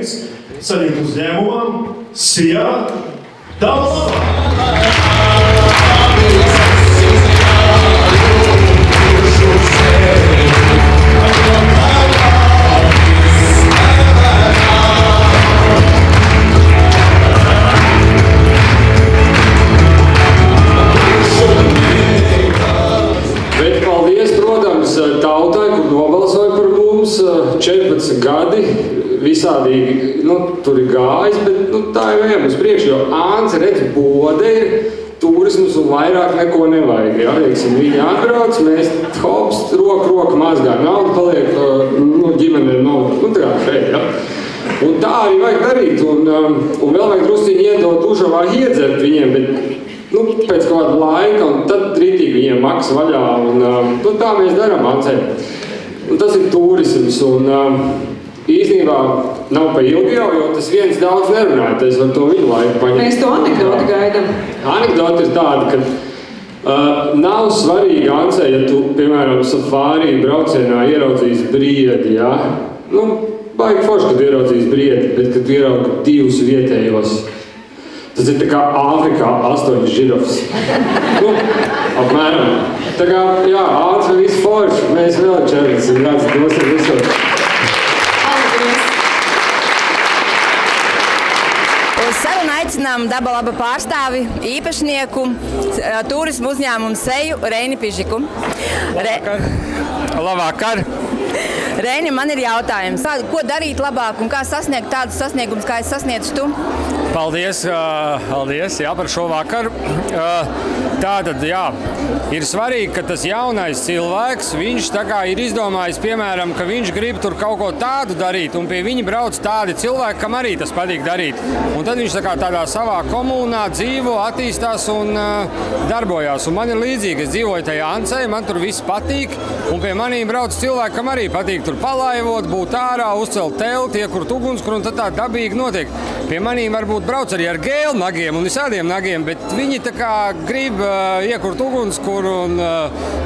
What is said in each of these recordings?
projekts saņemt uzņēmumam SIA Daba Laba. Tautai, kur nobalsoja par mums, 14 gadi, visādīgi, tur ir gājis, bet tā ir vajag uz priekšu, jo Āns, redz, bode ir turismus un vairāk neko nevajag, ja, teiksim, viņi atbrauc, mēs hops, roku mazgā, nauda paliek, ģimene ir nauda, tā kā šeit, ja. Un tā arī vajag darīt, un vēl vajag drusciņi iedot Užavā iedzert viņiem, bet pēc kāda laika, un tad rītīgi viņiem maks vaļā, un tā mēs darām Ancē. Un tas ir turisms, un īstenībā nav pa ilgi jau, jo tas viens daudz nerunāja, es varu to viņu laiku paņemt. Mēs to anekdoti gaidām. Anekdoti ir tāda, ka nav svarīgi Ancē, ja tu, piemēram, safārī braucienā ieraudzīsi briedi, ja? Baigi forši, kad ieraudzīs briedi, bet kad ieraugi divus vietējos. Tas ir tā kā Āfrikā 8 žirafs. Apmēram. Tā kā, jā, Āns vēl visu forši, mēs vēl 40 gadus dosim visu. Uz sarunu aicinām Daba Laba pārstāvi, īpašnieku, turismu uzņēmumu seju Reini Pižiku. Labvakar. Reini, man ir jautājums. Ko darīt labāk un kā sasniegt tādus sasniegumus, kā es sasniedzu tu? Paldies, jā, par šo vakaru. Tātad, jā, ir svarīgi, ka tas jaunais cilvēks, viņš tā kā ir izdomājis, piemēram, ka viņš grib tur kaut ko tādu darīt, un pie viņa brauc tādi cilvēki, kam arī tas patīk darīt. Un tad viņš tā kā tādā savā komunā dzīvo, attīstās un darbojās. Un man ir līdzīgi, es dzīvoju tajā Ancē, man tur viss patīk, un pie maniem brauc cilvēki, kam arī patīk tur palaivot, būt ārā, uzcelt telti, iekurt ugunskura, un tad tā dabīgi notiek. Pie maniem varbūt brauc arī ar gēlu nagiem un visādiem nagiem, bet viņi tā kā grib iekurt ugunskuru un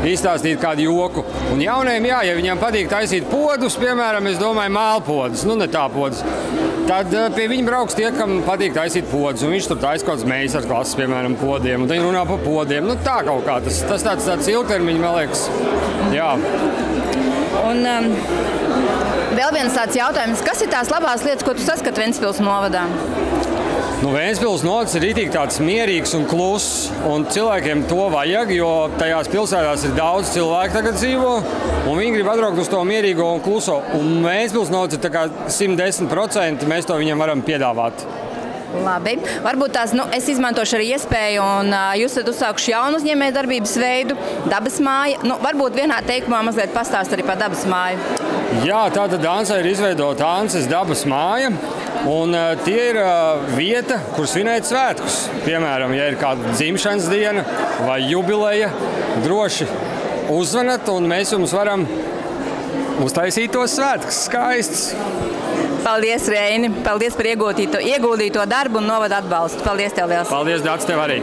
izstāstīt kādu joku. Un jaunajiem, jā, ja viņam patīk taisīt podus, piemēram, es domāju mālpodus, ne tā podus, tad pie viņa brauks tie, kam patīk taisīt podus, un viņš tur taisa kaut kāds meistarklases, piemēram, podiem, un viņi runā par podiem. Tā kaut kā, tas tāds ilgtermiņš, man liekas, jā. Un vēl viens tāds jautājums, kas ir tās labās lietas, ko tu saskati Ventspils novadā? Ventspils novads ir rītīgi tāds mierīgs un kluss, un cilvēkiem to vajag, jo tajās pilsētās ir daudz cilvēku tagad dzīvo, un viņi grib atbraukt uz to mierīgo un kluso. Un Ventspils novads ir tā kā 110%, mēs to viņiem varam piedāvāt. Labi. Varbūt tās, es izmantošu arī iespēju, un jūs esat uzsākuši jaunu uzņēmējdarbības veidu, Dabas māja. Varbūt vienā teikumā mazliet pastāst arī par Dabas māju. Jā, tātad Ancē ir izveidota Ances Dabas māja, un tie ir vieta, kur svinēt svētkus. Piemēram, ja ir kāda dzimšanas diena vai jubileja, droši uzvanat, un mēs jums varam uztaisīt tos svētkus skaistus. Paldies, Reini! Paldies par ieguldīto darbu un novada atbalstu. Paldies tev liels! Paldies, Dācis, tev arī!